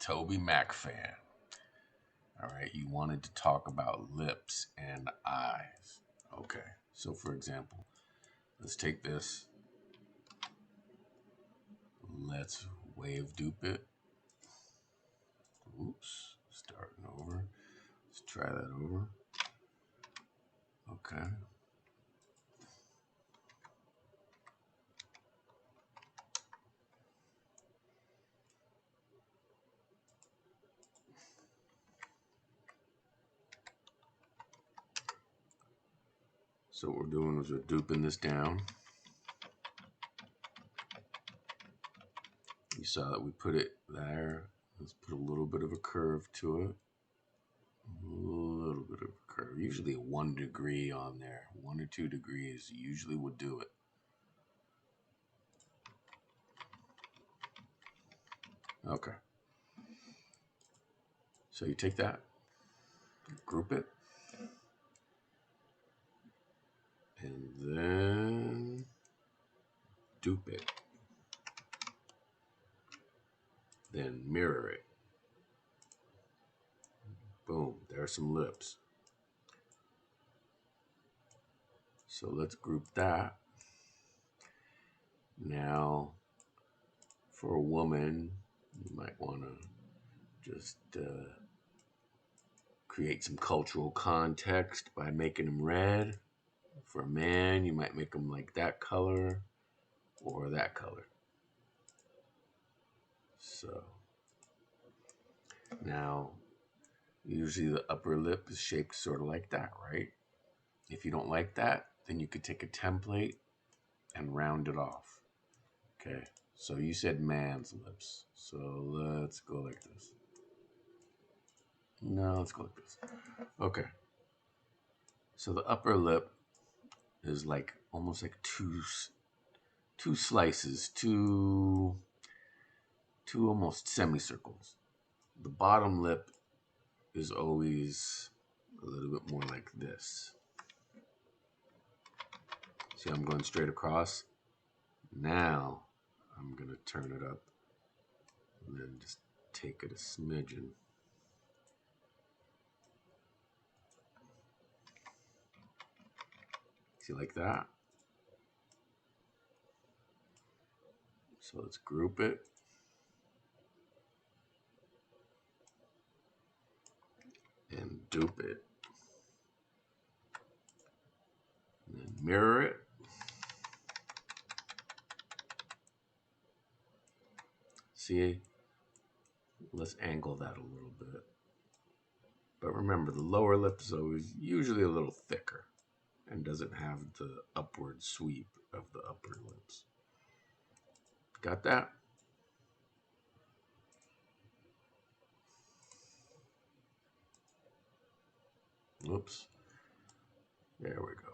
Toby Mac fan. All right, you wanted to talk about lips and eyes. Okay, so for example, let's take this. Let's wave dupe it. Oops, starting over. Let's try that over. Okay. So what we're doing is we're duping this down. You saw that we put it there. Let's put a little bit of a curve to it. A little bit of a curve. Usually 1 degree on there. 1 or 2 degrees usually would do it. Okay. So you take that, group it, and then dupe it. Then mirror it. Boom, there's some lips. So let's group that. Now, for a woman, you might want to just create some cultural context by making them red. For a man, you might make them like that color or that color. So now, usually the upper lip is shaped sort of like that, right? If you don't like that, then you could take a template and round it off. Okay, so you said man's lips. So let's go like this. No, let's go like this. Okay. So the upper lip is like almost like two slices, two almost semicircles. The bottom lip is always a little bit more like this. See, I'm going straight across. Now I'm gonna turn it up and then just take it a smidgen. See, like that? So let's group it. And dupe it. And then mirror it. See, let's angle that a little bit. But remember, the lower lip is always usually a little thicker and doesn't have the upward sweep of the upper lips. Got that? Oops. There we go.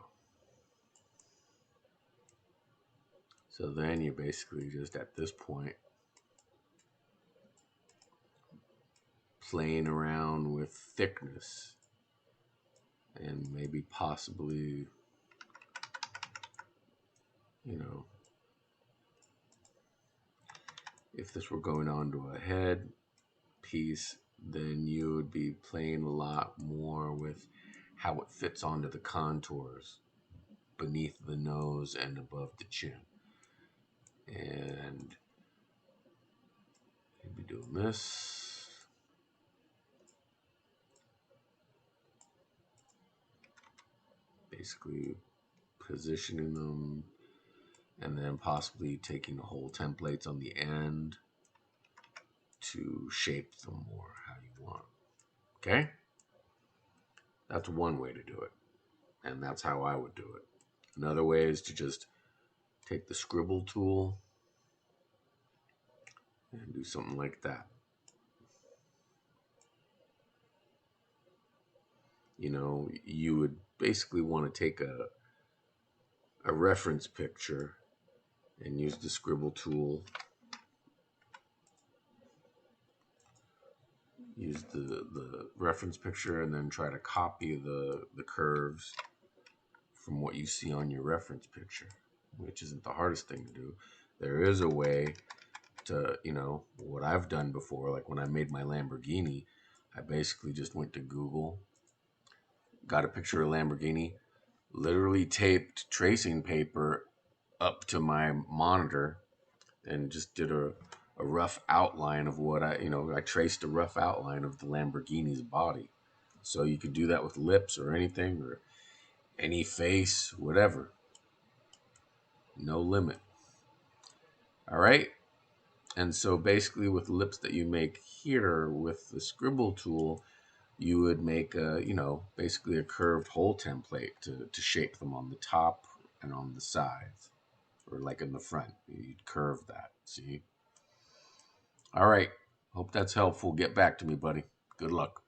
So then you basically just at this point playing around with thickness and maybe possibly, you know, if this were going on to a head piece, then you would be playing a lot more with how it fits onto the contours beneath the nose and above the chin. And you'd be doing this. Basically positioning them and then possibly taking the whole templates on the end to shape them more how you want. Okay? That's one way to do it. And that's how I would do it. Another way is to just take the scribble tool and do something like that. You know, you would basically want to take a reference picture and use the scribble tool. Use the reference picture and then try to copy the curves from what you see on your reference picture, which isn't the hardest thing to do. There is a way to, you know, what I've done before. Like when I made my Lamborghini, I basically just went to Google, got a picture of Lamborghini, literally taped tracing paper up to my monitor, and just did a rough outline of what I traced a rough outline of the Lamborghini's body. So you could do that with lips or anything or any face, whatever. No limit. All right. And so basically with lips that you make here with the scribble tool, you would make basically a curved hole template to shape them on the top and on the sides, or like in the front. You'd curve that. See? All right. Hope that's helpful. Get back to me, buddy. Good luck.